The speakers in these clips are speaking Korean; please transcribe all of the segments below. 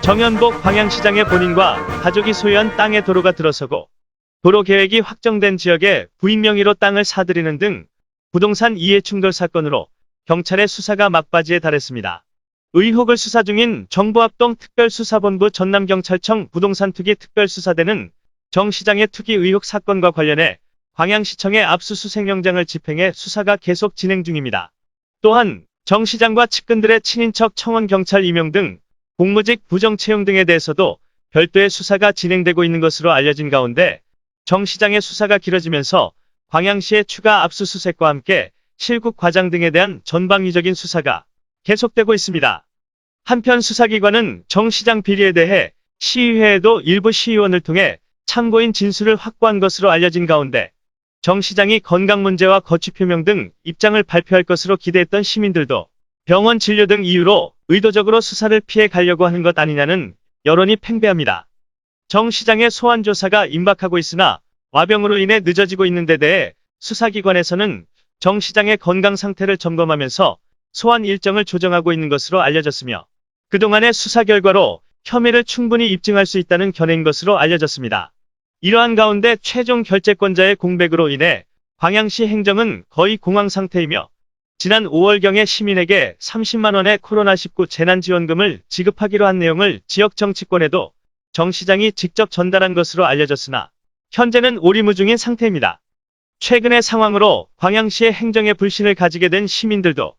정연복 광양시장의 본인과 가족이 소유한 땅에 도로가 들어서고 도로 계획이 확정된 지역에 부인 명의로 땅을 사들이는 등 부동산 이해 충돌 사건으로 경찰의 수사가 막바지에 달했습니다. 의혹을 수사 중인 정부합동 특별수사본부 전남경찰청 부동산투기 특별수사대는 정 시장의 투기 의혹 사건과 관련해 광양시청의 압수수색영장을 집행해 수사가 계속 진행 중입니다. 또한 정 시장과 측근들의 친인척 청원경찰 임용 등 공무직 부정 채용 등에 대해서도 별도의 수사가 진행되고 있는 것으로 알려진 가운데 정 시장의 수사가 길어지면서 광양시의 추가 압수수색과 함께 실국 과장 등에 대한 전방위적인 수사가 계속되고 있습니다. 한편 수사기관은 정 시장 비리에 대해 시의회에도 일부 시의원을 통해 참고인 진술을 확보한 것으로 알려진 가운데 정 시장이 건강 문제와 거취 표명 등 입장을 발표할 것으로 기대했던 시민들도 병원 진료 등 이유로 의도적으로 수사를 피해 가려고 하는 것 아니냐는 여론이 팽배합니다. 정 시장의 소환 조사가 임박하고 있으나 와병으로 인해 늦어지고 있는 데 대해 수사기관에서는 정 시장의 건강 상태를 점검하면서 소환 일정을 조정하고 있는 것으로 알려졌으며 그동안의 수사 결과로 혐의를 충분히 입증할 수 있다는 견해인 것으로 알려졌습니다. 이러한 가운데 최종 결재권자의 공백으로 인해 광양시 행정은 거의 공황 상태이며 지난 5월경에 시민에게 30만 원의 코로나19 재난지원금을 지급하기로 한 내용을 지역 정치권에도 정 시장이 직접 전달한 것으로 알려졌으나 현재는 오리무중인 상태입니다. 최근의 상황으로 광양시의 행정에 불신을 가지게 된 시민들도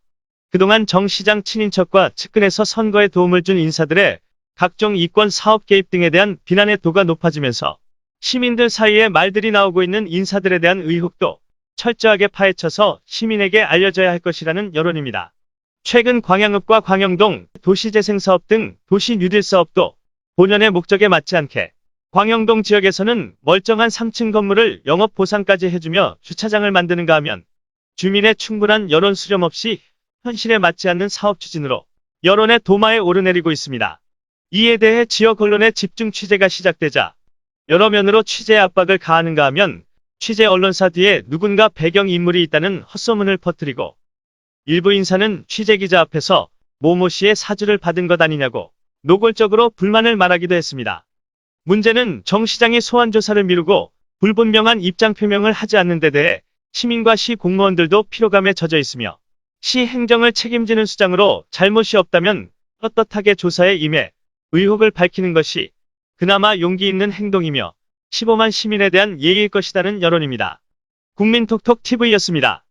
그동안 정 시장 친인척과 측근에서 선거에 도움을 준 인사들의 각종 이권 사업 개입 등에 대한 비난의 도가 높아지면서 시민들 사이에 말들이 나오고 있는 인사들에 대한 의혹도 철저하게 파헤쳐서 시민에게 알려져야 할 것이라는 여론입니다. 최근 광양읍과 광영동 도시재생사업 등 도시 뉴딜 사업도 본연의 목적에 맞지 않게 광영동 지역에서는 멀쩡한 3층 건물을 영업 보상까지 해주며 주차장을 만드는가 하면 주민의 충분한 여론 수렴 없이 현실에 맞지 않는 사업 추진으로 여론의 도마에 오르내리고 있습니다. 이에 대해 지역 언론의 집중 취재가 시작되자 여러 면으로 취재 압박을 가하는가 하면 취재 언론사 뒤에 누군가 배경인물이 있다는 헛소문을 퍼뜨리고 일부 인사는 취재기자 앞에서 모모 씨의 사주를 받은 것 아니냐고 노골적으로 불만을 말하기도 했습니다. 문제는 정 시장이 소환 조사를 미루고 불분명한 입장 표명을 하지 않는 데 대해 시민과 시 공무원들도 피로감에 젖어 있으며 시 행정을 책임지는 수장으로 잘못이 없다면 떳떳하게 조사에 임해 의혹을 밝히는 것이 그나마 용기 있는 행동이며 15만 시민에 대한 예의일 것이라는 여론입니다. 국민톡톡TV였습니다.